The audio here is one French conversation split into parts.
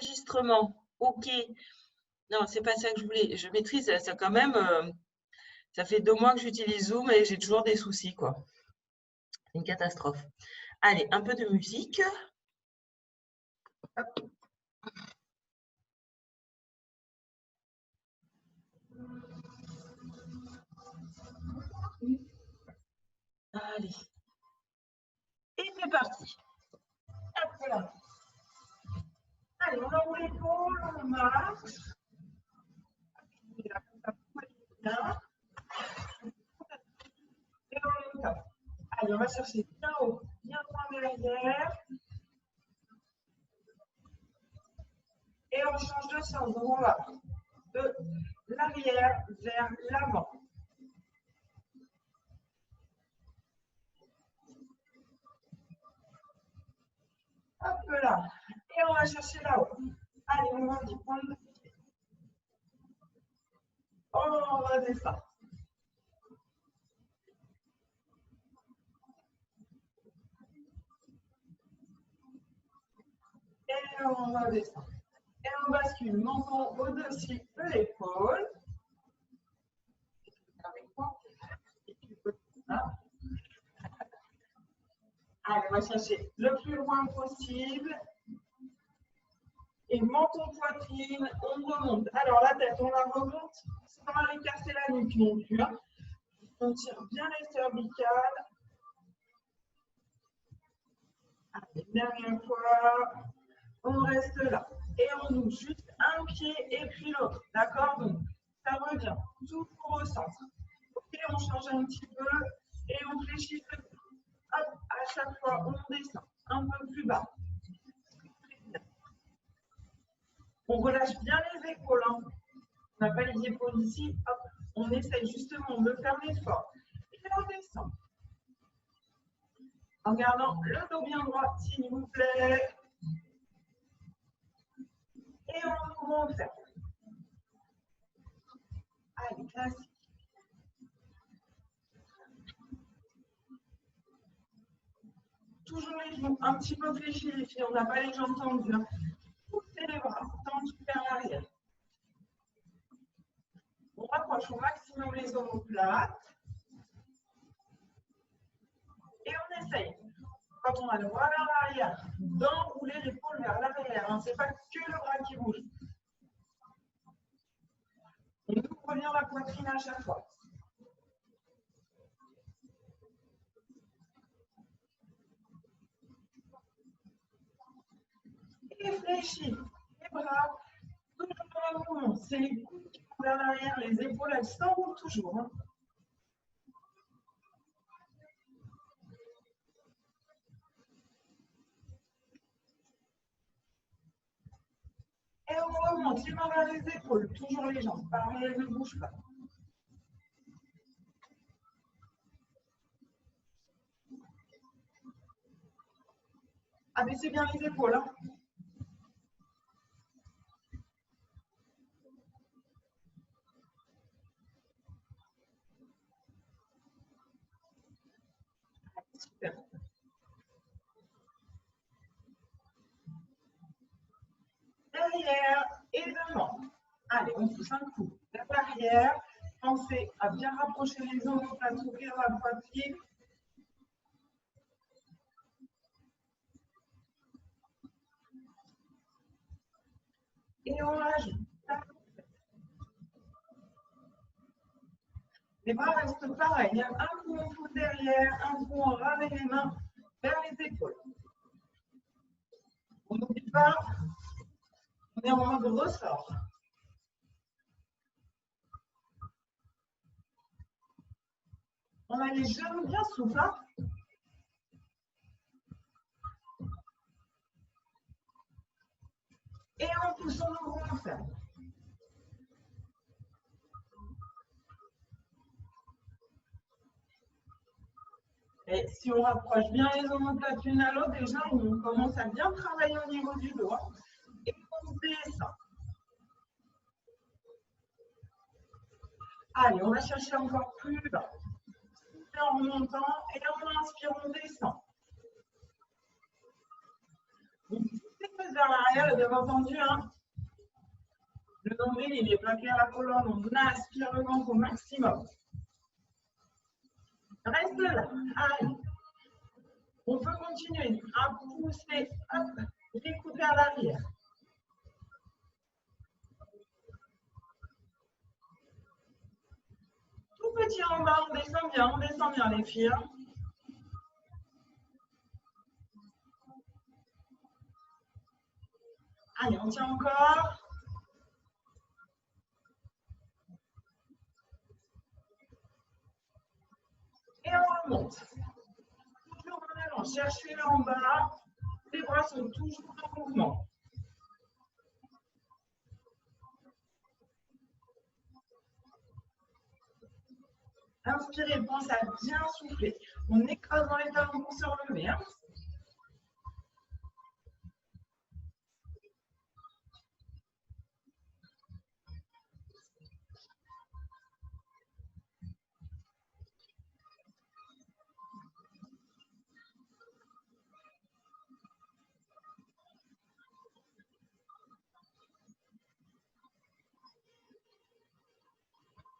Enregistrement. OK. Non, c'est pas ça que je voulais. Je maîtrise ça quand même. Ça fait 2 mois que j'utilise Zoom et j'ai toujours des soucis, quoi. C'est une catastrophe. Allez, un peu de musique. Hop. Allez. Et c'est parti. Hop là. Allez, on enroule l'épaule, on marche. Bien. Et on monte. Allez, on va chercher bien haut, bien loin derrière. Et on change de sens. Donc, on va de l'arrière vers l'avant. Hop là. Et on va chercher là-haut. Allez, on va y prendre. On va descendre. Et on va descendre. Et on bascule menton au-dessus de l'épaule. Allez, on va chercher le plus loin possible. Et menton poitrine, on remonte. Alors la tête, on la remonte sans aller casser la nuque non plus. On tire bien les cervicales. Allez, dernière fois. On reste là. Et on ouvre juste un pied et puis l'autre. D'accord? Donc, ça revient toujours au centre. Ok, on change un petit peu et on fléchit le dos. Hop, à chaque fois, on descend un peu plus bas. On relâche bien les épaules. Hein. On n'a pas les épaules ici. Hop, on essaye justement de fermer fort. Et on descend. En gardant le dos bien droit, s'il vous plaît. Et on ouvre, on ferme. Allez, classique. Toujours les genoux un petit peu fléchis, les filles. On n'a pas les jambes tendues. Poussez les bras, tendus vers l'arrière. On rapproche au maximum les omoplates. Et on essaye, quand on a le bras vers l'arrière, d'enrouler l'épaule vers l'arrière. Hein. Ce n'est pas que le bras qui bouge. On ouvre bien la poitrine à chaque fois. Et fléchis les bras, toujours dans le mouvement. C'est les coudes qui vont vers l'arrière, les épaules, elles s'enroulent toujours. Hein. Et on remonte les mains vers les épaules, toujours les jambes. Pareil, elles ne bougent pas. Abaissez bien les épaules. Hein. Super. Derrière et devant. Allez, on pousse un coup vers l'arrière. Pensez à bien rapprocher les omoplates, ouvrir la poitrine. Et on ajoute. Les bras restent pareils. Un coup on pousse derrière, un coup on ramène les mains vers les épaules. On n'oublie pas, on est en mode ressort. On a les genoux bien souples. Hein. Et on pousse, on ouvre, on ferme. Et si on rapproche bien les omoplates l'une à l'autre, déjà on commence à bien travailler au niveau du dos. Et on descend. Allez, on va chercher encore plus bas. En remontant et en inspirant, on descend. Donc, c'est vers l'arrière, bien entendu. Hein. Le nombril, il est plaqué à la colonne. On aspire le ventre au maximum. Reste là. Allez. On peut continuer à pousser hop, les coudes vers l'arrière. Tout petit en bas, on descend bien les filles. Allez, on tient encore. Et on remonte. Toujours en allant, cherchez-le en bas. Les bras sont toujours en mouvement. Inspirez, pense à bien souffler. On écrase dans les talons pour se relever. Hein.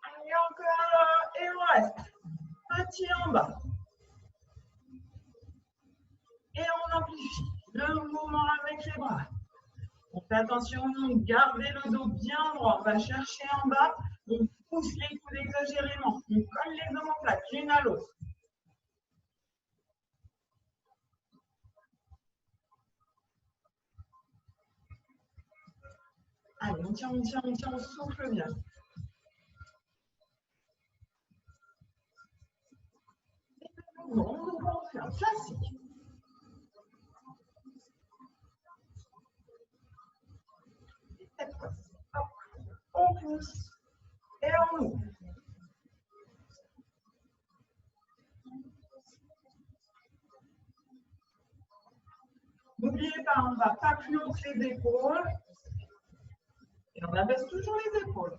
Allez, encore. Et on reste. Petit en bas. Et on amplifie le mouvement avec les bras. On fait attention, gardez le dos bien droit. On va chercher en bas. On pousse les coudes exagérément. On colle les omoplates l'une à l'autre. Allez, on tient, on souffle bien. On fait un classique. Et cette fois-ci, on pousse et on ouvre. N'oubliez pas, on ne va pas plus haut que les épaules. Et on abaisse toujours les épaules.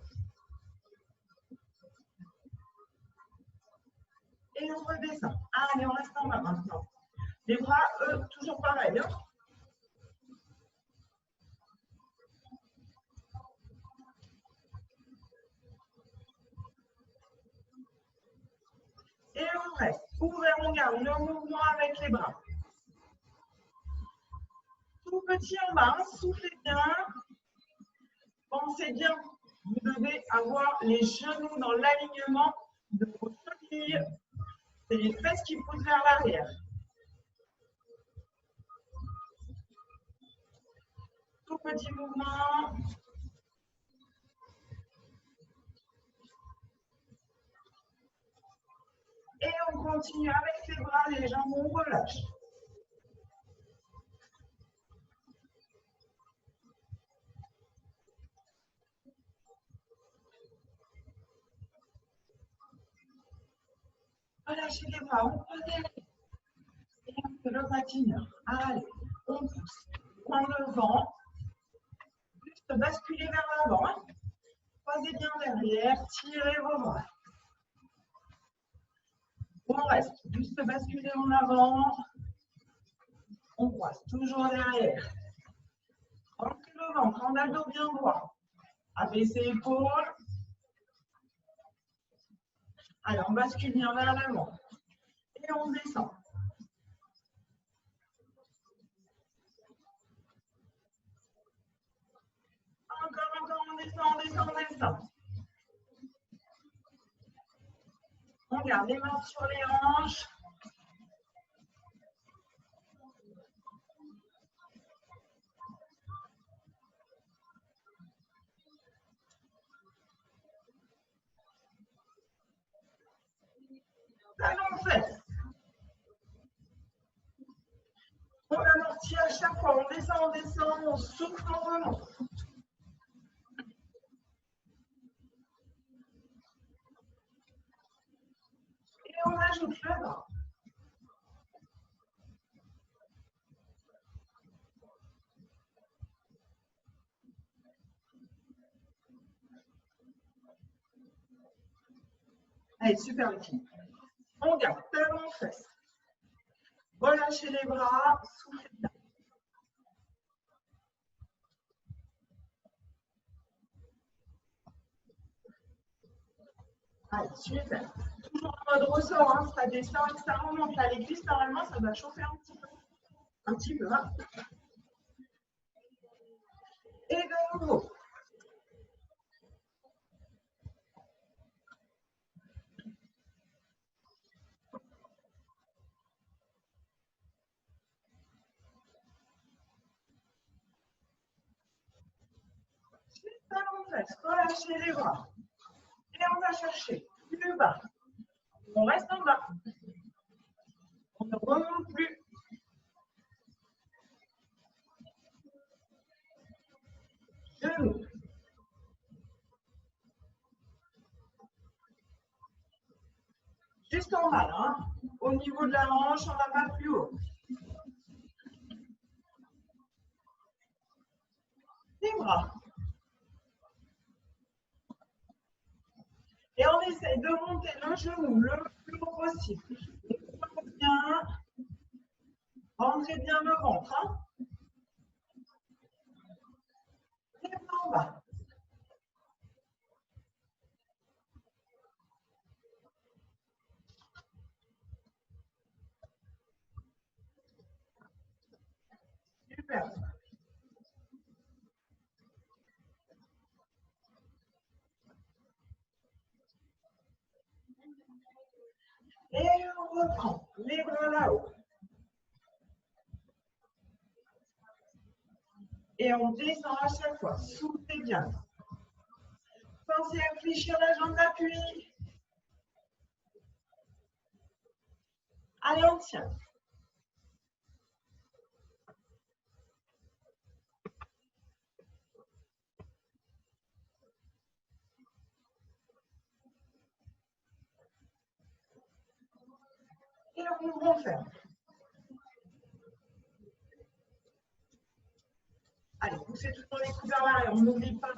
Et on redescend. Allez, on reste en bas maintenant. Les bras, eux, toujours pareil. Hein. Et on reste. Ouvert, on garde le mouvement avec les bras. Tout petit en bas, soufflez bien. Pensez bien, vous devez avoir les genoux dans l'alignement de vos chevilles. C'est les fesses qui poussent vers l'arrière. Tout petit mouvement. Et on continue avec les bras, les jambes, on relâche. Relâchez les bras, on peut derrière. Et on fait le patineur. Allez, on pousse. Prends le vent. Juste basculer vers l'avant. Hein. Croisez bien derrière, tirez vos bras. On reste, juste basculer en avant. On croise toujours derrière. Rentrez le ventre, on a le dos bien droit. Abaissez épaules. Allez, on bascule bien vers l'avant. Et on descend. Encore, on descend. On garde les mains sur les hanches. Talons fesses. On amortit à chaque fois. On descend, on souffle, on remonte. Et on ajoute le bras. Allez, super les filles. On garde talons fesses. Relâchez les bras, soufflez bien. Allez, super. Toujours en mode ressort, hein, ça descend et ça remonte. Là, les cuisses, normalement, ça va chauffer un petit peu. Un petit peu, hein. Et de nouveau. Talon fesse, relâchez les bras. Et on va chercher plus bas. On reste en bas. On ne remonte plus. Genoux. Juste en bas, hein. Au niveau de la hanche, on va pas plus haut. Les bras. Et on essaie de monter le genou le plus haut possible. Et bien, rentrez bien le ventre. Hein. Et en bas. Super. Et on reprend les bras là-haut. Et on descend à chaque fois. Soufflez bien. Pensez à fléchir la jambe d'appui. Allez, on tient. Et on referme. Allez, poussez toujours les coudes vers l'arrière. On n'oublie pas.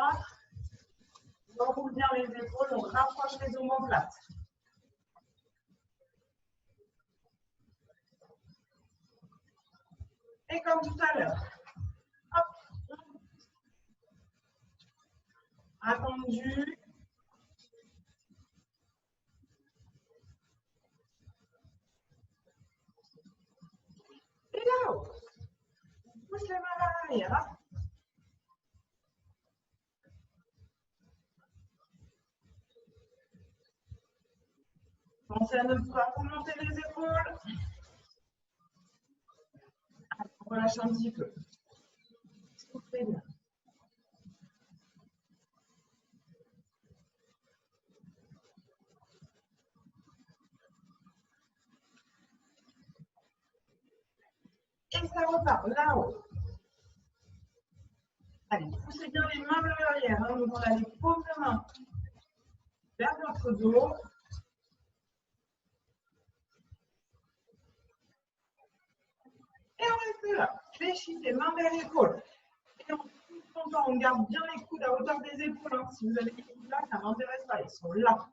On enroule bien les épaules. On rapproche les omoplates. Et comme tout à l'heure. Hop. Attendu. Et là-haut. Pousse les mains vers l'arrière. Pensez à ne pas remonter les épaules. Allez, on relâche un petit peu. Soufflez bien. Et ça repart là-haut. Allez, poussez bien les mains vers l'arrière. Hein. Donc on a les paumes de main vers notre dos. Et on reste là. Fléchissez, main vers l'épaule. Et en tout temps, on garde bien les coudes à hauteur des épaules. Hein. Si vous avez les coudes là, ça ne m'intéresse pas. Ils sont là.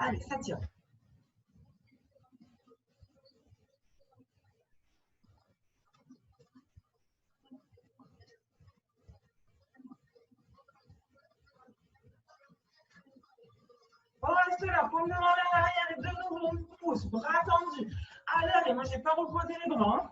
Allez, ça tire. On reste là, paume de main vers l'arrière et de nouveau on pousse, bras tendus. Allez, moi je n'ai pas reposé les bras. Hein.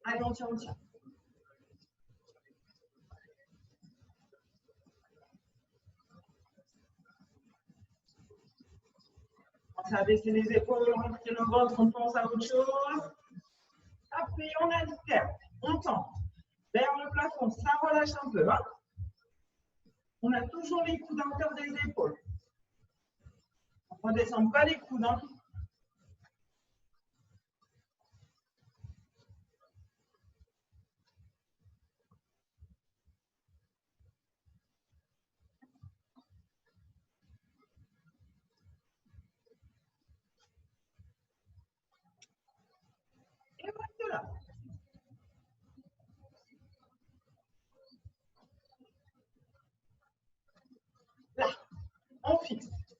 Allez, on tient, on tient. On va baisser les épaules, on retire le ventre, on pense à autre chose. Après, on alterne, on tend vers le plafond, ça relâche un peu. Hein. On a toujours les coudes à hauteur des épaules. On ne redescend pas les coudes. Hein. Et on reste là. Là, on fixe. fixe.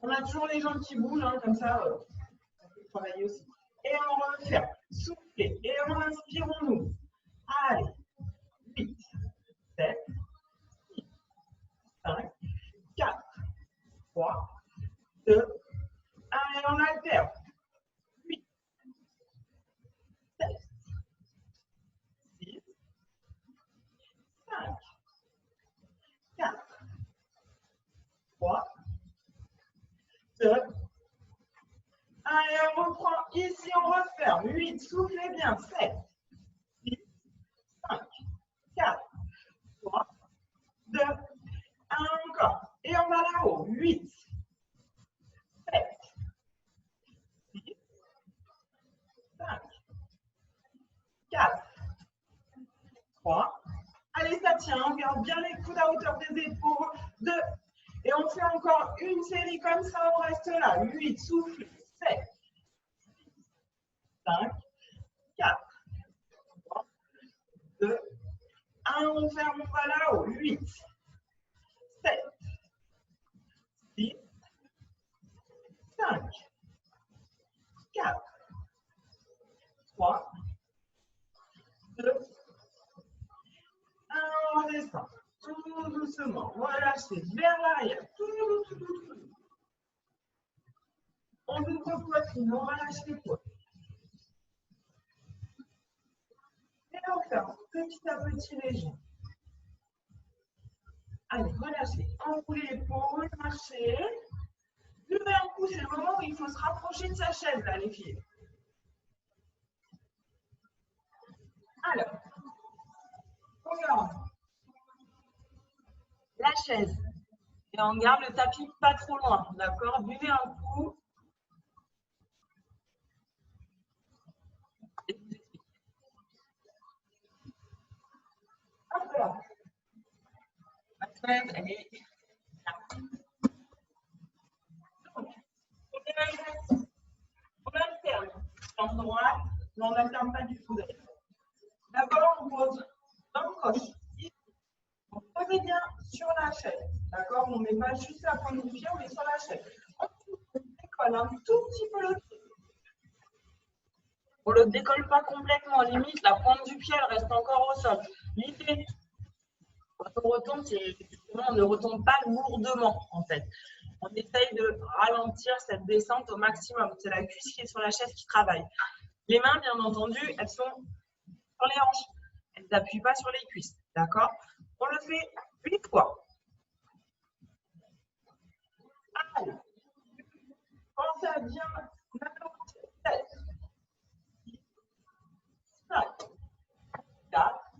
On a toujours les jambes qui bougent, hein, comme ça, on peut travailler aussi. Et on referme. Soufflez. Et on inspire, on ouvre. Allez. 8, 7, 6, 5, 4, 3, 2, 1. Et on alterne. 8, 7, 6, 5, 4, 3, 2, 1. Et on reprend. Ici, on referme. 8, soufflez bien. 7, 6, 5, 4, 3, 2, 1. Encore. Et on va là-haut. 8, 7, 6, 5, 4, 3. Allez, ça tient. On garde bien les coudes à hauteur des épaules. 2. Et on fait encore une série comme ça. On reste là. 8, souffle. 7, 5, 4, 3, 2, 1. On ferme. On va là-haut. 8, 7, 6, 5, 4, 3, 2, 1. On redescend. Tout doucement. Relâchez vers l'arrière. Tout. On ouvre poitrine. On relâche les poids. Et on ferme petit à petit les jambes. Allez, relâchez. Enroulez l'épaule, marchez. Levez un coup, c'est le moment où il faut se rapprocher de sa chaise, là, les filles. Alors, regarde. La chaise. Et on garde le tapis pas trop loin, d'accord? Buvez un coup. Hop là. La chaise, elle est là. Donc, on alterne. En droite, mais on n'alterne pas du tout d'ailleurs. D'abord, on pose jambe gauche. Ici. On posez bien sur la chaise. D'accord? On ne met pas juste la pointe du pied, on met sur la chaise. Ensuite, on décolle un tout petit peu le pied. On ne le décolle pas complètement. Limite, la pointe du pied, elle reste encore au sol. L'idée, quand on retombe, c'est justement, on ne retombe pas lourdement, en fait. On essaye de ralentir cette descente au maximum. C'est la cuisse qui est sur la chaise qui travaille. Les mains, bien entendu, elles sont sur les hanches. Elles n'appuient pas sur les cuisses. D'accord? On le fait 8 fois. Allez. Pensez à bien ralentir. 7, 6, 5, 4,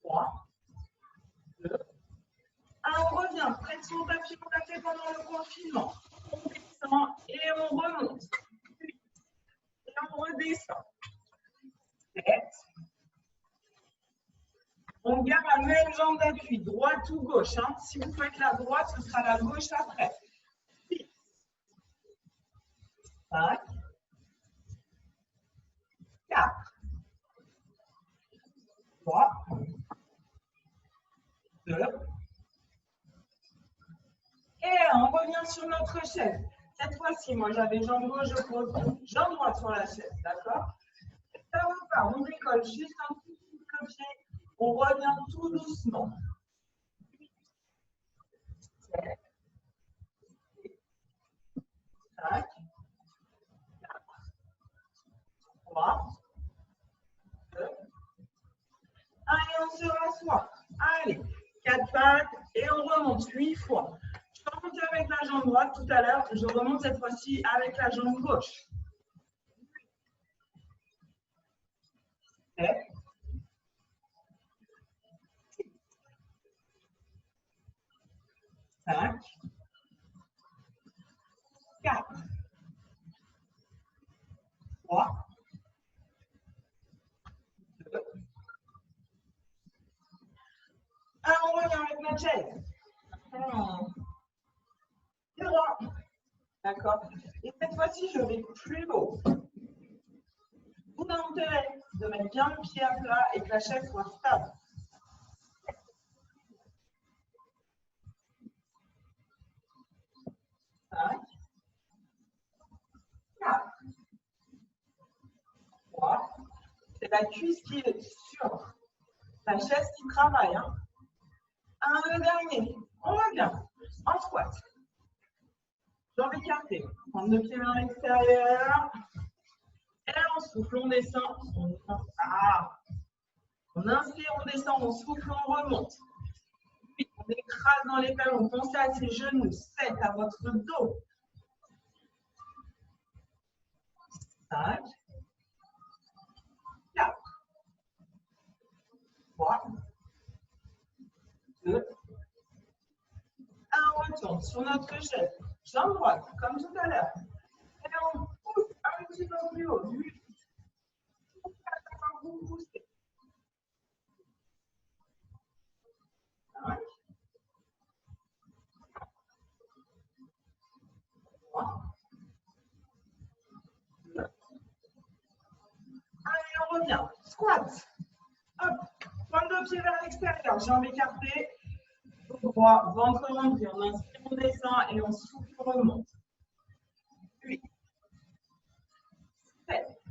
3, 2, 1. On revient près de son tapis qu'on a fait pendant le confinement. On descend et on remonte. 8. Et on redescend. 7. On garde la même jambe d'appui, droite ou gauche. Hein. Si vous faites la droite, ce sera la gauche après. 6, 5, 4, 3, 2. Et on revient sur notre chaise. Cette fois-ci, moi j'avais jambe gauche, je pose jambe droite sur la chaise. D'accord? Ça repart, on décolle juste un petit peu le pied. On revient tout doucement. 7, 5, 4, 3, 2, 1. Et on se rassoit. Allez, 4 pattes et on remonte 8 fois. Je remonte avec la jambe droite tout à l'heure. Je remonte cette fois-ci avec la jambe gauche. 7, 5, 4, 3, 2, 1. On revient avec notre chaise. Droit. D'accord. Et cette fois-ci, je vais plus haut. Vous avez intérêt de mettre bien le pied à plat et que la chaise soit stable. la cuisse qui est sur la chaise qui travaille. Hein. Le dernier. On revient. En squat. Jambes écartées. Prendre le pied vers l'extérieur. Et on souffle, on descend. On inspire, on descend, on souffle, on remonte. Puis on écrase dans les talons. Pensez à ses genoux. 7 à votre dos. 5. 4. 3. 2. 1. On retourne sur notre chaise. Jambe droite, comme tout à l'heure. Et on pousse un petit peu plus haut. 8. Vous poussez. 5. 3. 2. 1. Allez, on revient. Squat. Hop. Pointe de pied vers l'extérieur. Jambes écartées. Droit, ventre rentré. On inspire, on descend et on souffle, on remonte. 8. 7.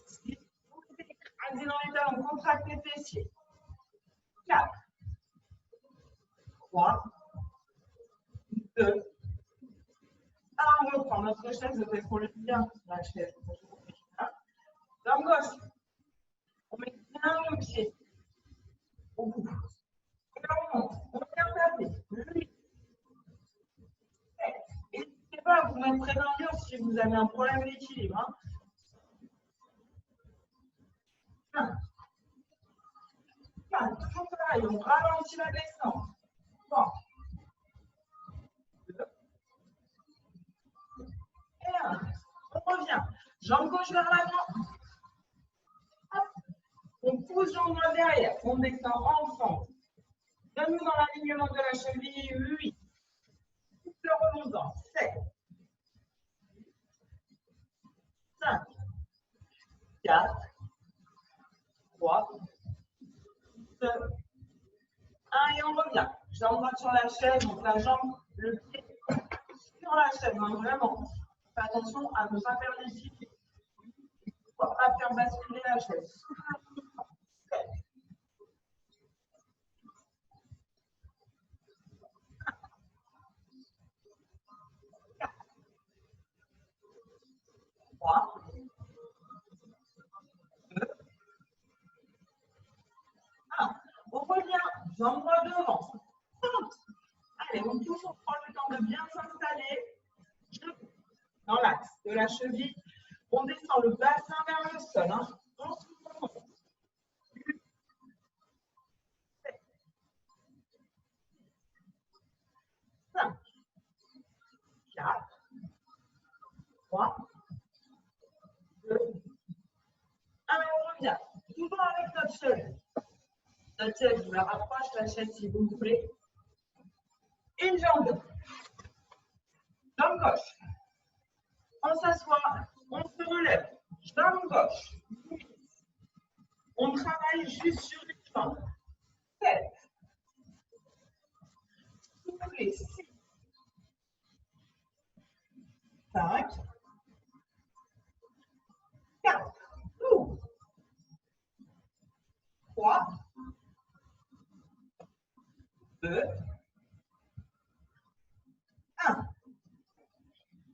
6. Vous écrasez dans les talons, contractez les fessiers. 4. 3. 2. 1. On reprend notre chaise, vous épaulez bien la chaise. Jambe gauche. On met bien le pied au bout. Et on monte. On vient taper. 8. 7. N'hésitez pas à vous mettre près d'un mur si vous avez un problème d'équilibre. Hein. 1. 4. Toujours pareil. On ralentit la descente. 3. 2. Et 1. On revient. Jambe gauche vers l'avant. On pousse jambe droite derrière. On descend ensemble. Genoux dans l'alignement de la cheville. 8. Souffle remontant. 7. 5. 4. 3. 2. 1. Et on revient. Jambe droite sur la chaise. Donc la jambe, le pied sur la chaise. Hein, vraiment. Faites attention à ne pas faire les pieds. Pour ne pas faire basculer la chaise. Souffle. 3, 2, 1. On revient, jambes droite devant. Allez, on touche, on prend le temps de bien s'installer. Dans l'axe de la cheville. On descend le bassin vers le sol. Hein. On se remonte. 8, 7, 5, 4, 3, 2, 1. Et on revient. Toujours avec notre chaise. Notre chaise, je la rapproche, la chaise si vous voulez. Une jambe. Jambe gauche. On s'assoit, on se relève. Jambe gauche. On travaille juste sur les jambes. 7. Soufflez. 6. 5. 4. 3. 2. 1.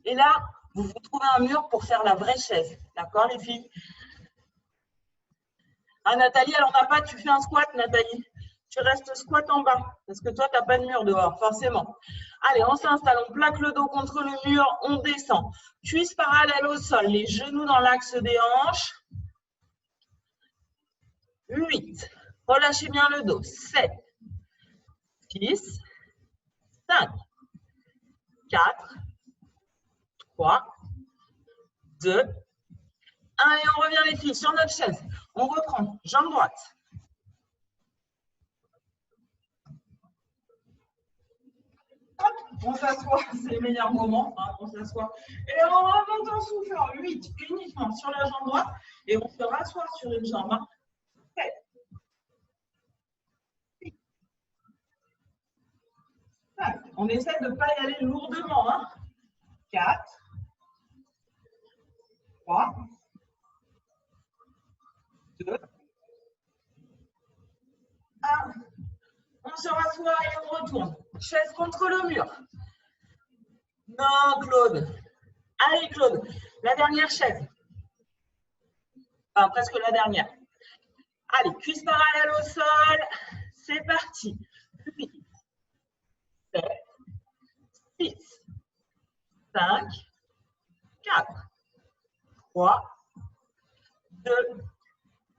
Et là, vous vous trouvez un mur pour faire la vraie chaise. D'accord, les filles? Ah, Nathalie, alors n'a pas, tu fais un squat, Nathalie. Tu restes squat en bas, parce que toi, tu n'as pas de mur dehors, forcément. Allez, on s'installe, on plaque le dos contre le mur, on descend. Cuisses parallèles au sol, les genoux dans l'axe des hanches. 8. Relâchez bien le dos. 7. 6. 5. 4. 3. 2. 1. Et on revient les filles sur notre chaise. On reprend, jambe droite. Hop, on s'assoit, c'est le meilleur moment. Hein, on s'assoit. Et on remonte en soufflant. 8 uniquement sur la jambe droite. Et on se rassoit sur une jambe. Hein. 7. 8. 5. On essaie de ne pas y aller lourdement. Hein. 4. 3. se rassoit et on retourne. Chaise contre le mur. Non, Claude. Allez, Claude. La dernière chaise. Enfin, presque la dernière. Allez, cuisse parallèle au sol. C'est parti. 8, 7, 6, 5, 4, 3, 2,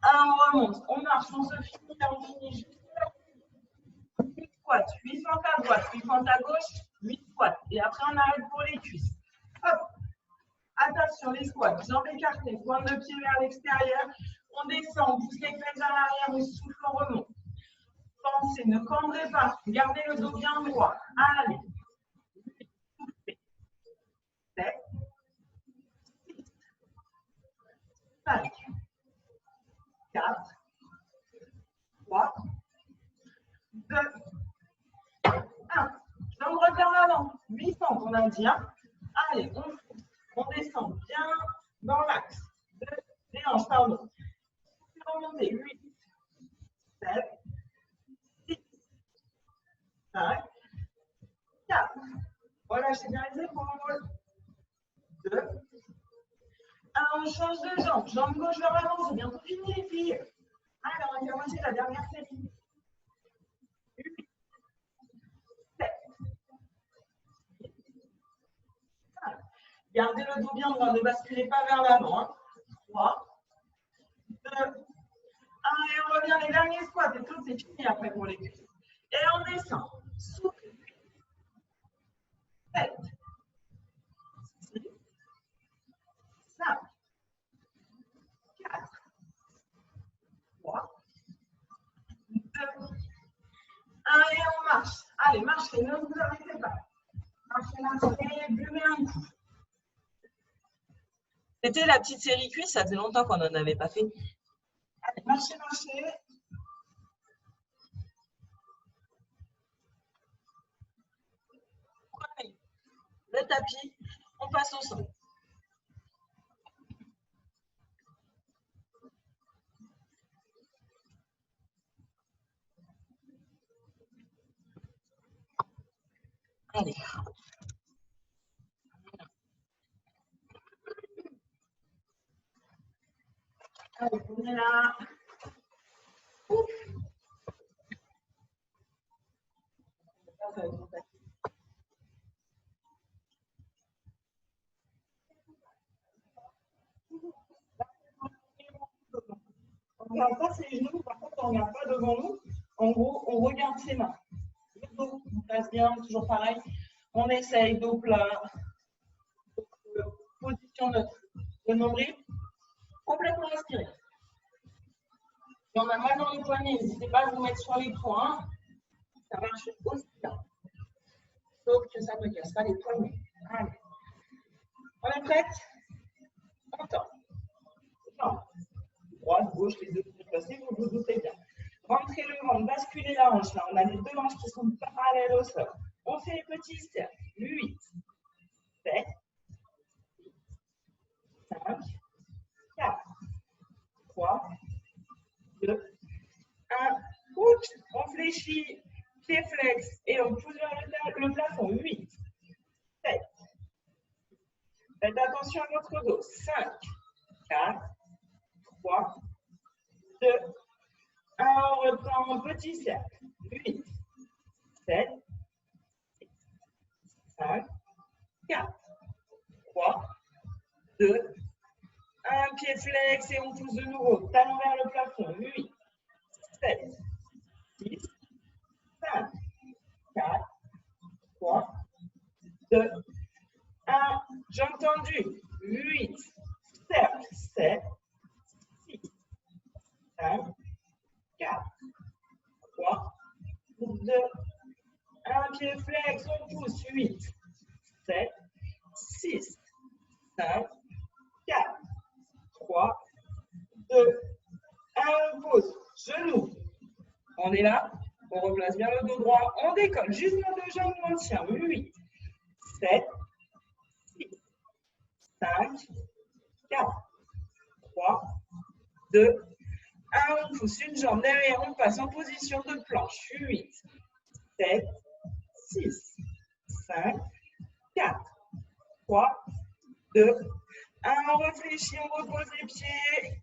1. On remonte. On marche, on se finit. On finit juste là. 8 squats. 8 fentes à droite, 8 fentes à gauche, 8 squats. Et après, on arrête pour les cuisses. Hop. Attache sur les squats. Jambes écartées. Pointe de pied vers l'extérieur. On descend. On pousse les fesses vers l'arrière. On souffle, on remonte. Pensez, ne cambrez pas. Gardez le dos bien droit. Allez. 7, 6, 5, 4, 3, 2, 1. Jambes vers l'avant. 8 fentes, on a dit. Allez, on descend bien dans l'axe. Des hanches, pardon. Remontez. 8, 7, 6, 5, 4. Relâchez bien les épaules. 2, 1. On change de jambe. Jambe gauche vers l'avant. C'est bientôt fini, les filles. Allez, on va commencer la dernière série. 8, 7, 6, 5. Gardez le dos bien droit. Ne basculez pas vers l'avant. 3, 2, 1. Et on revient les derniers squats. Et tout, c'est fini après pour les cuisses. Et on descend. Souffle. 7, 6, 5, 4, 3, 2, 1. Et on marche. Allez, marchez, ne vous arrêtez pas. Marchez, marchez, buvez un coup. C'était la petite série cuisse, ça faisait longtemps qu'on n'en avait pas fait. Allez, marchez, marchez. Prenez le tapis, on passe au sol. Allez. Allez, on est là. Ouf. On ne regarde pas ses genoux, par contre, on ne regarde pas devant nous. En gros, on regarde ses mains. Le dos, on passe bien, toujours pareil. On essaye, dos plat. Position neutre. Le nombril, complètement inspiré. Si on a mal dans les poignets, n'hésitez pas à vous mettre sur l'écran. Hein. Ça marche aussi bien. Sauf que ça ne casse pas les poignets. Allez. On est prête? On tend. Droite, gauche, les deux pieds placés, vous vous doutez bien. Rentrez le ventre, basculez la hanche. Là, on a les deux hanches qui sont parallèles au sol. On fait les petits cercles. 8, 7, 5, 4, 3, 2, 1. Ouch, on fléchit, pied flex et on pousse vers le plafond. 8, 7. Faites attention à votre dos. 5, 4, 3, 2, 1. On reprend en petit cercle. 8, 7, 6, 5, 4, 3, 2, 1. Pied flex et on pousse de nouveau. Talon vers le plafond. 8, 7, 6, 5, 4, 3, 2, 1. Jambes tendues. 8, cercle. 7, 6, 5, 4, 3, 2, 1. Pied flex, on pousse. 8, 7, 6, 5, 4, 3, 2, 1. On pose. Genoux. On est là. On replace bien le dos droit. On décolle. Juste nos deux jambes maintien. 8, 7, 6, 5, 4, 3, 2, 1. On pousse une jambe derrière. On passe en position de planche. 8, 7, 6, 5, 4, 3, 2, 1. On réfléchit, on repose les pieds.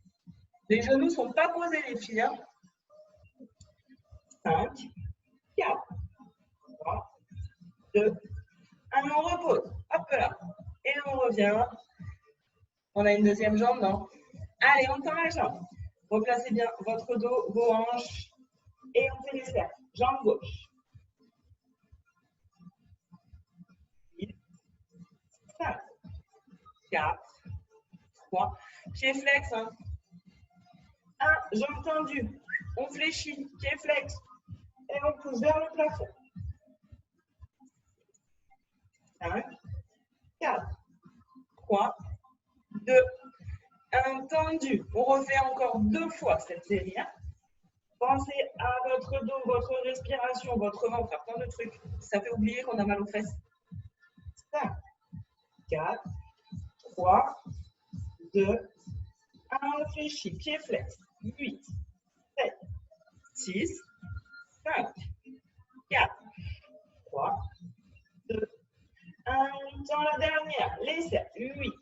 Les genoux ne sont pas posés, les filles. 5, 4, 3, 2, 1. On repose. Hop là. Et on revient. On a une deuxième jambe, non? Allez, on tend la jambe. Replacez bien votre dos, vos hanches. Et on fait les cercles. Jambe gauche. 5, 4, 3. Pied flex. 1, jambe tendue. On fléchit. Pied flex. Et on pousse vers le plafond. 5, 4, 3, 2, 1. Tendu. On refait encore 2 fois cette série. Pensez à votre dos, votre respiration, votre ventre, à plein de trucs. Ça fait oublier qu'on a mal aux fesses. 5, 4, 3, 2, 1. On réfléchit. Pied flex. 8, 7, 6, 5, 4, 3, 2, 1. Dans la dernière, les cercles. 8,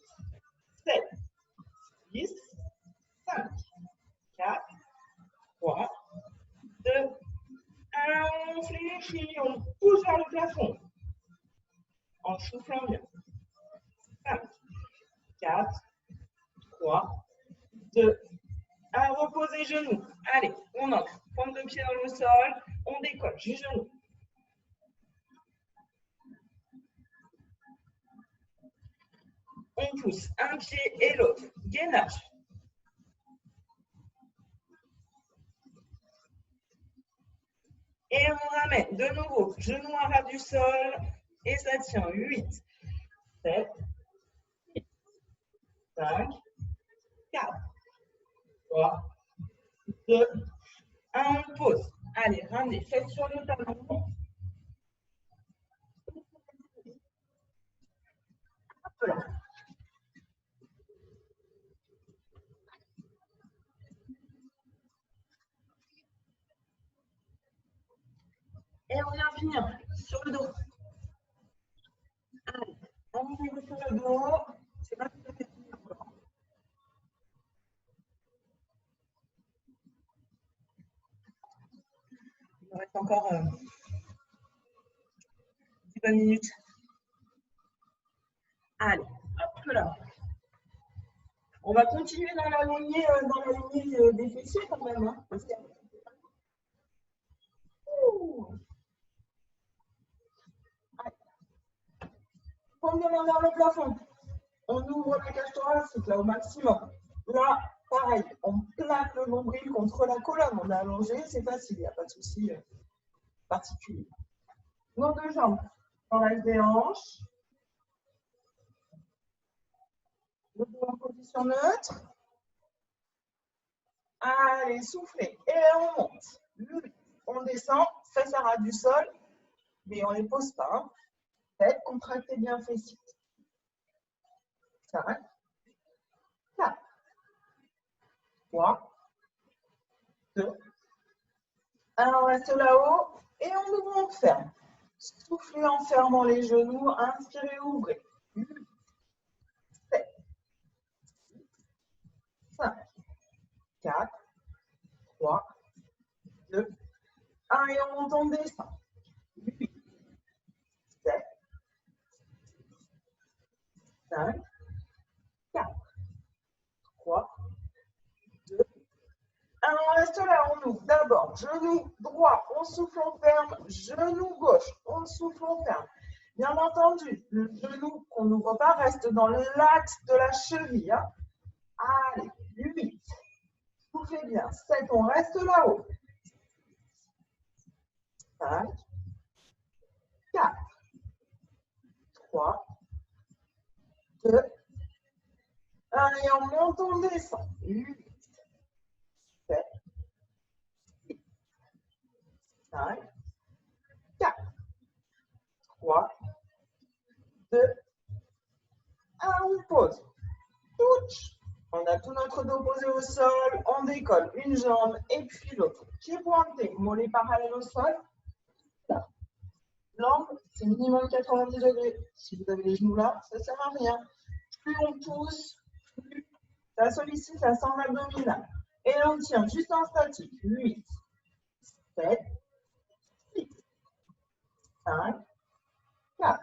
7, 6, 5, 4, 3, 2, 1. On fléchit, on pousse vers le plafond. En soufflant bien. 5, 4, 3, 2, 1. Reposez genoux. Allez, on entre. Pointe de pied dans le sol. On décolle. Juste genoux. On pousse un pied et l'autre. Gainage. Et on ramène de nouveau. Genou à ras du sol. Et ça tient. 8, 7, 6, 5, 4, 3, 2, 1. On pose. Allez, ramenez. Faites sur le talon. Hop là. Et on vient finir sur le dos. Allez, on vient sur le dos. C'est pas tout à fait fini encore. Il nous reste encore 10 bonnes minutes. Allez, hop là. On va continuer dans la lignée des fessiers quand même. Hein, parce que... On vient vers le plafond. On ouvre la cage thoracique là au maximum. Là, pareil, on plaque le nombril contre la colonne. On est allongé, c'est facile, il n'y a pas de souci particulier. Nos deux jambes, on reste des hanches. Le dos en position neutre. Allez, soufflez. Et on monte. On descend, fesses à ras du sol, mais on ne les pose pas. Hein. Tête, contractez bien fessiers. 5, 4, 3, 2, 1. On reste là-haut et on ouvre, on ferme. Soufflez en fermant les genoux. Inspirez, ouvrez. 7, 5, 4, 3, 2, 1. Et on monte, on descend. 8, 7, 5, 4, 3, 2, 1. On reste là, on ouvre. D'abord, genou droit, on souffle, on ferme. Genou gauche, on souffle, on ferme. Bien entendu, le genou qu'on n'ouvre pas reste dans l'axe de la cheville. Hein. Allez, 8. Soufflez bien. 7, on reste là-haut. 5, 4, 3, 2, 1. Et on monte, on descend. 8, 7, 6, 5, 4, 3, 2, 1. On pose. Touch. On a tout notre dos posé au sol. On décolle une jambe et puis l'autre. Pied pointé, mollet parallèle au sol. Là. L'angle, c'est minimum 90 degrés. Si vous avez les genoux là, ça ne sert à rien. Plus on pousse, plus ça sollicite la sangle abdominale. Et on tient juste en statique. 8, 7, 6, 5, 4,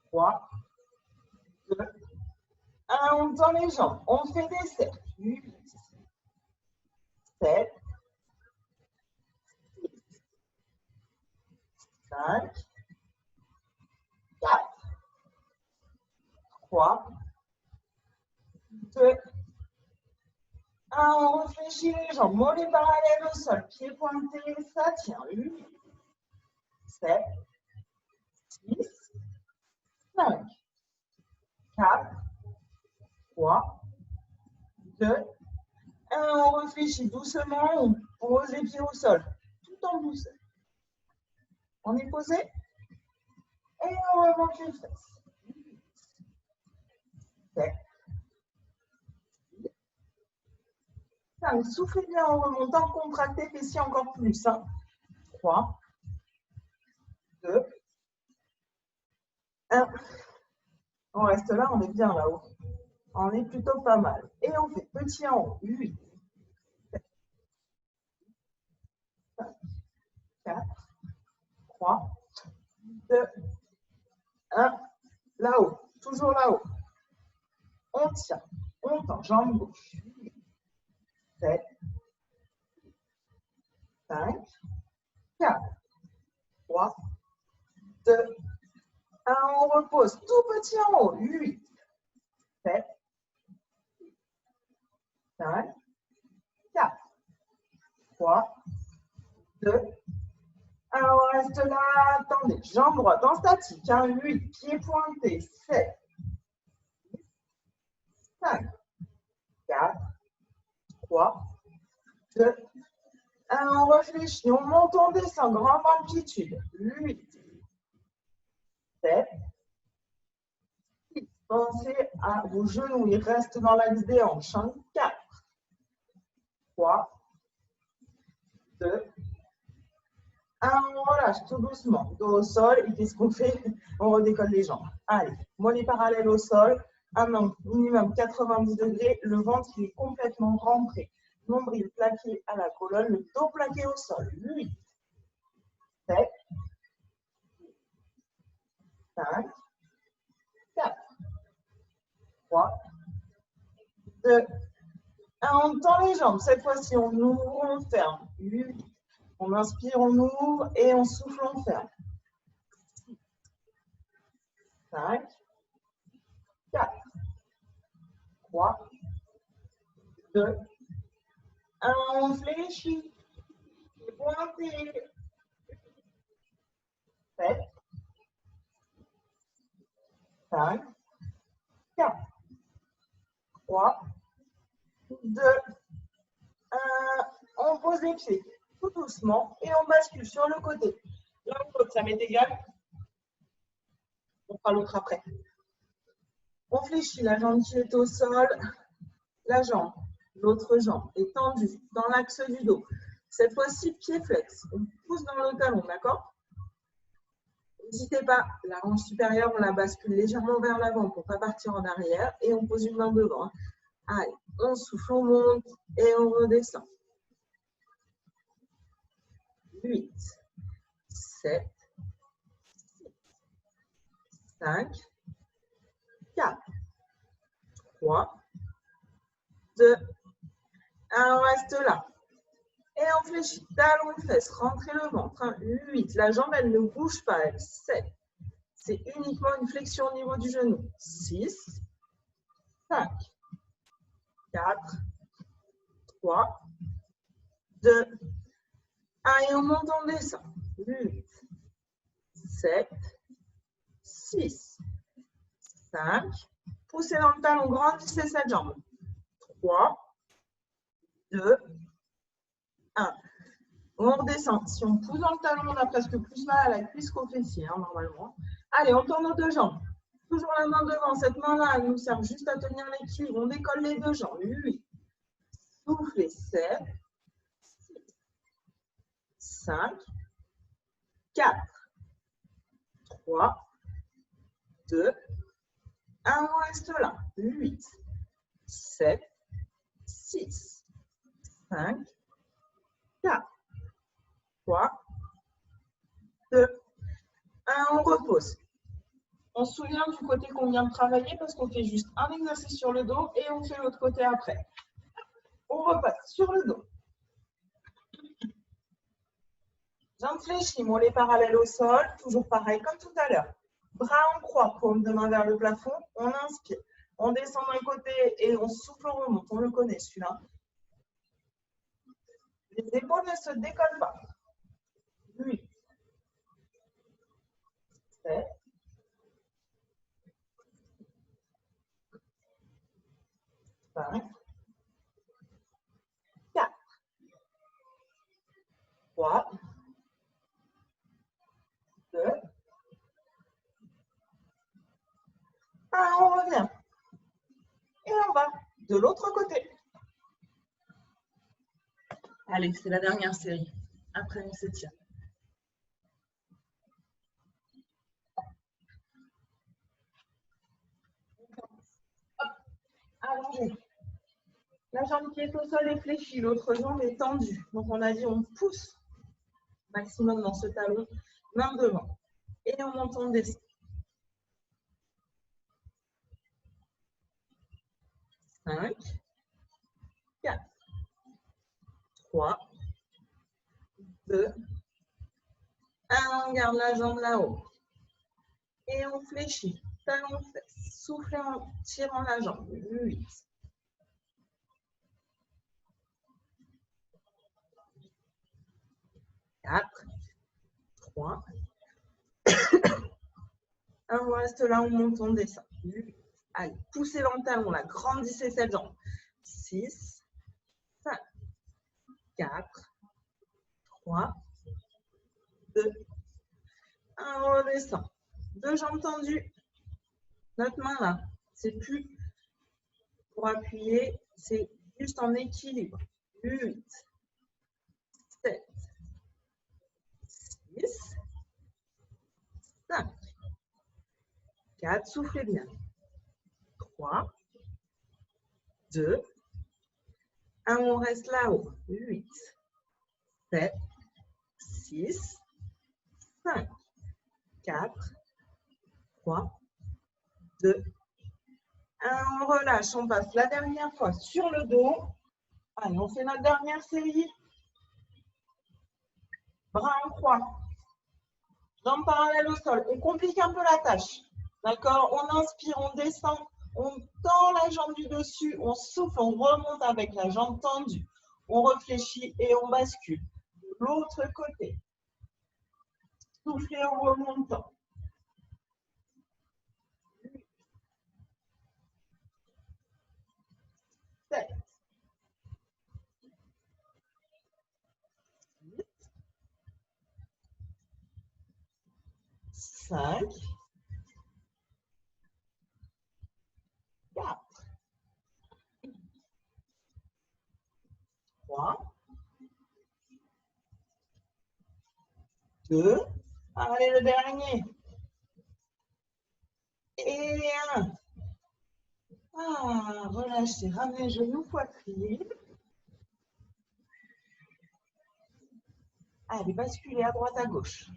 3, 2, 1. On tend les jambes. On fait des cercles. 8, 7, 6, 5, 4, 3, 2, 1. On réfléchit les jambes. Mollets parallèles au sol. Pieds pointés. Ça tient. 8, 7, 6, 5, 4, 3, 2, 1. On réfléchit doucement. On pose les pieds au sol. Tout en douceur. On est posé. Et on remonte les fesses. 7, 5. Soufflez bien en remontant. Contractez fessiers encore plus. 3, 2, 1. On reste là, on est bien là-haut. On est plutôt pas mal. Et on fait petit en haut. 8, 7, 5, 4, 3, 2, 1. Là-haut. Toujours là-haut. On tient. On tend. Jambe gauche. 8, 7, 5, 4, 3, 2, 1. On repose. Tout petit en haut. 8, 7, 5, 4, 3, 2, 1. On reste là. Attendez. Jambe droite en statique. 8, pieds pointés. 7, 5, 4, 3, 2, 1. On réfléchit. On monte, on descend. Grande amplitude. 8, 7, 6. Pensez à vos genoux. Ils restent dans l'axe des hanches. 4, 3, 2, 1. On relâche tout doucement. Dos au sol. Et qu'est-ce qu'on fait? On redécolle les jambes. Allez. Mollets parallèles au sol. Un angle minimum 90 degrés. Le ventre il est complètement rentré. Nombril plaqué à la colonne. Le dos plaqué au sol. 8, 7, 5, 4, 3, 2, 1. On tend les jambes. Cette fois-ci, on ouvre, on ferme. 8. On inspire, on ouvre et on souffle, on ferme. 5, 4, 3, 2, 1. On fléchit. Pointé. 7, 5, 4, 3, 2, 1. On pose les pieds tout doucement et on bascule sur le côté. L'un ou l'autre, ça m'est égal. On fera l'autre après. On fléchit la jambe qui est au sol, la jambe, l'autre jambe est tendue dans l'axe du dos. Cette fois-ci, pied flex. On pousse dans le talon, d'accord? N'hésitez pas, la hanche supérieure, on la bascule légèrement vers l'avant pour ne pas partir en arrière et on pose une main devant. Allez, on souffle, on monte et on redescend. 8, 7, 6, 5, 4, 3, 2, 1. On reste là. Et on fléchit. Talon, fesses, rentrez le ventre. 8. La jambe, elle ne bouge pas. 7. C'est uniquement une flexion au niveau du genou. 6, 5, 4, 3, 2, 1. Et on monte, on descend. 8, 7, 6, 5. Poussez dans le talon, grandissez cette jambe. 3, 2, 1. On redescend. Si on pousse dans le talon, on a presque plus mal à la cuisse qu'au fessier, normalement. Allez, on tourne nos deux jambes. Toujours la main devant. Cette main-là, elle nous sert juste à tenir l'équilibre. On décolle les deux jambes. 8. Soufflez. 7, 6, 5, 4, 3, 2, 1, on reste là. 8, 7, 6, 5, 4, 3, 2, 1, on repose. On se souvient du côté qu'on vient de travailler parce qu'on fait juste un exercice sur le dos et on fait l'autre côté après. On repasse sur le dos. Jambes fléchies, mollets parallèles au sol, toujours pareil comme tout à l'heure. Bras en croix, paume de main vers le plafond, on inspire. On descend d'un côté et on souffle, on remonte. On le connaît celui-là. Les épaules ne se décollent pas. 8, 7, 5, 4, 3, 2, 1, on revient. Et on va de l'autre côté. Allez, c'est la dernière série. Après, on s'étire. Allongé. La jambe qui est au sol est fléchie, l'autre jambe est tendue. Donc, on a dit on pousse maximum dans ce talon, main devant. Et on monte, on descend. 5, 4, 3, 2, 1. On garde la jambe là-haut. Et on fléchit. Talon fesse. Soufflez en tirant la jambe. 8. 4, 3, 1. On reste là, on monte, on descend. 8. Allez, poussez dans le talon, là. Grandissez cette jambe. 6, 5, 4, 3, 2, 1. On redescend. Deux jambes tendues. Notre main là, c'est plus pour appuyer, c'est juste en équilibre. 8, 7, 6, 5, 4, soufflez bien. 3, 2, 1, on reste là-haut. 8, 7, 6, 5, 4, 3, 2, 1, on relâche, on passe la dernière fois sur le dos. Allez, on fait notre dernière série. Bras en croix. Jambes parallèles au sol. On complique un peu la tâche. D'accord? On inspire, on descend, on tend la jambe du dessus, on souffle, on remonte avec la jambe tendue. On réfléchit et on bascule. De l'autre côté. Soufflez en remontant. 7, 8, 5, 4, 3, 2, allez le dernier. Et 1. Ah, relâchez, ramenez genoux, poitrine. Allez, basculez à droite, à gauche.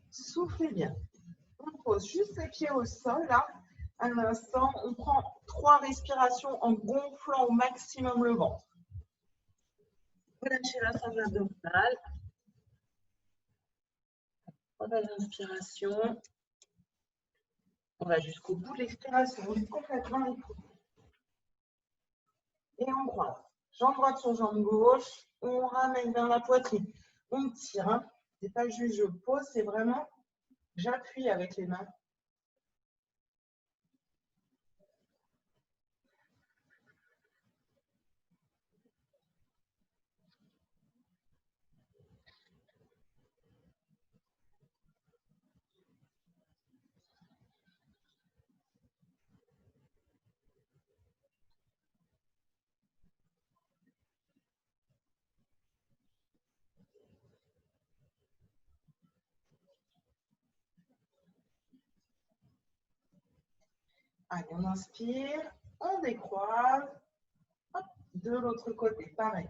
Soufflez bien. On pose juste les pieds au sol, là. Un instant, on prend 3 respirations en gonflant au maximum le ventre. Relâchez la cage abdominale. On a l'inspiration. On va jusqu'au bout de l'expiration, on ouvre complètement les coudes. Et on croise. Jambe droite sur jambe gauche. On ramène vers la poitrine. On tire. Hein. C'est pas juste je pose, c'est vraiment j'appuie avec les mains. Allez, on inspire, on décroise. Hop, de l'autre côté, pareil.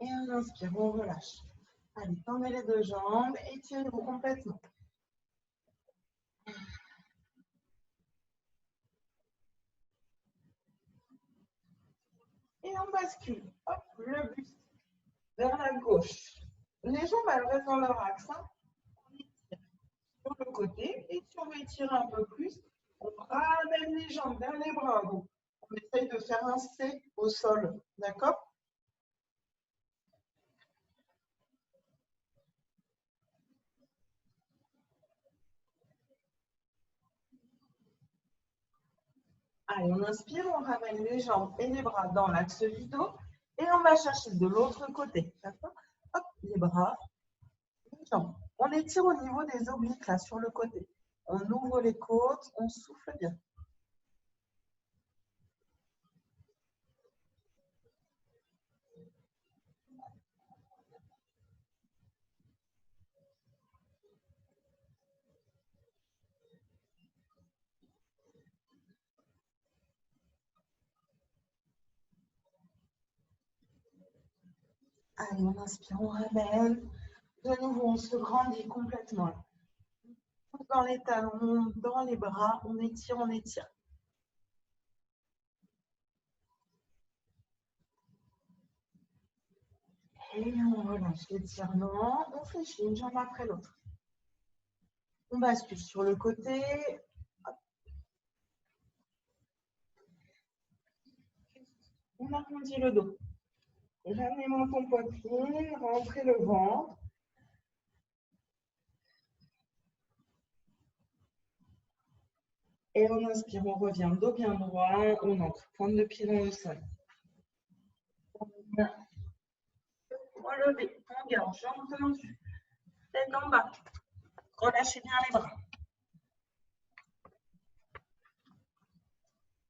Et on inspire, on relâche. Allez, tendez les deux jambes, étirez-vous complètement. Et on bascule. Hop, le buste vers la gauche. Les jambes, elles restent dans leur axe. Hein. On étire sur le côté. Et si on veut étirer un peu plus, on ramène les jambes vers les bras. Donc, on essaye de faire un C au sol. D'accord? Allez, on inspire, on ramène les jambes et les bras dans l'axe du dos. Et on va chercher de l'autre côté. D'accord? Hop, les bras, les jambes. On étire au niveau des obliques, là, sur le côté. On ouvre les côtes, on souffle bien. Allez, on inspire, on ramène. De nouveau, on se grandit complètement. Dans les talons, dans les bras, on étire, on étire. Et on relâche l'étirement, on fléchit une jambe après l'autre. On bascule sur le côté. On arrondit le dos. Ramenez menton poitrine, rentrez le ventre. Et on inspire, on revient dos bien droit, on entre, pointe de pied dans le sol. Relevez, on garde, jambes tendues, tête en bas. Relâchez bien les bras.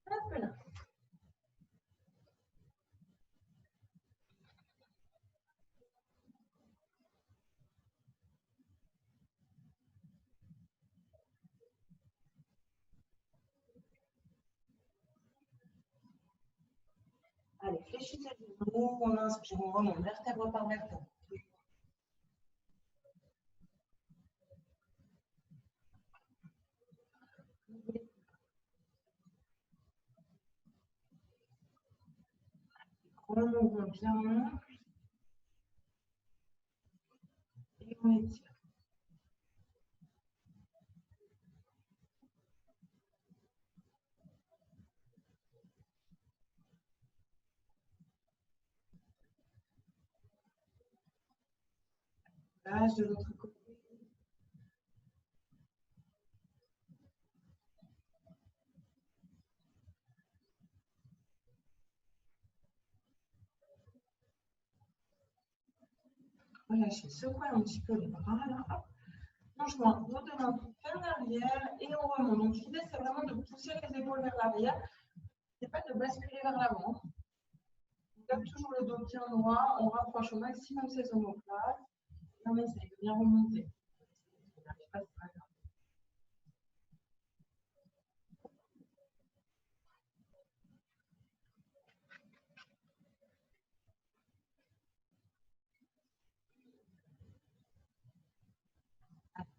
Hop là. Allez, fléchissez les genoux, on inspire, on remonte vertèbre par vertèbre. On ouvre bien. Et on étire. Lâche de l'autre côté. Relâchez, secouez un petit peu les bras là. Hop. On joint vos deux mains vers l'arrière et on remonte. Donc l'idée c'est vraiment de pousser les épaules vers l'arrière. Ce n'est pas de basculer vers l'avant. On garde toujours le dos bien droit, on rapproche au maximum ses omoplates et on essaye de bien remonter. On n'arrive pas, c'est pas grave.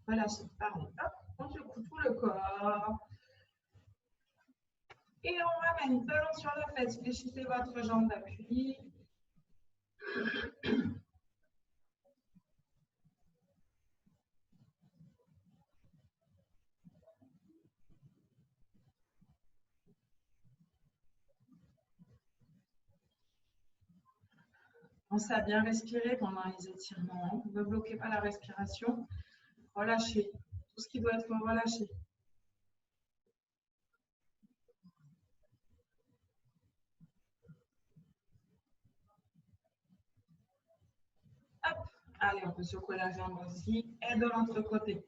Relâchez, pareil. Hop, on secoue tout le corps. Et on ramène talon sur la fesse, fléchissez votre jambe d'appui. Pensez à bien respirer pendant les étirements. Ne bloquez pas la respiration. Relâchez tout ce qui doit être relâché. Hop. Allez, on peut secouer la jambe aussi. Et de l'autre côté.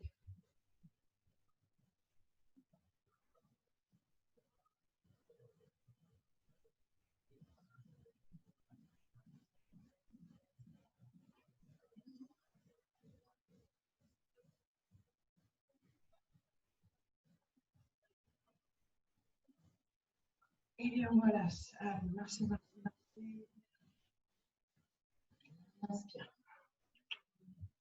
Et on relâche. Allez, marchez, marchez, marchez. Inspire.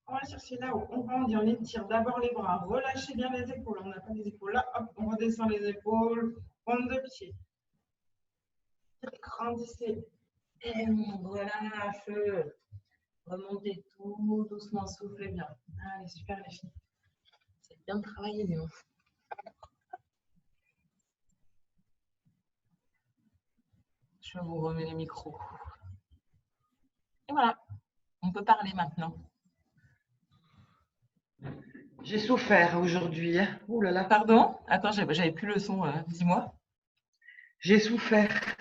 On va chercher là où on grandit, on étire d'abord les bras, relâchez bien les épaules, on n'a pas les épaules là, hop, on redescend les épaules, pointe de pied. Grandissez. Et on relâche. Remontez tout doucement, soufflez bien. Allez, super les filles. C'est bien travaillé, Léon. Je vous remets les micros. Et voilà, on peut parler maintenant. J'ai souffert aujourd'hui. Ouh là là. Pardon? Attends, j'avais plus le son, dis-moi. J'ai souffert.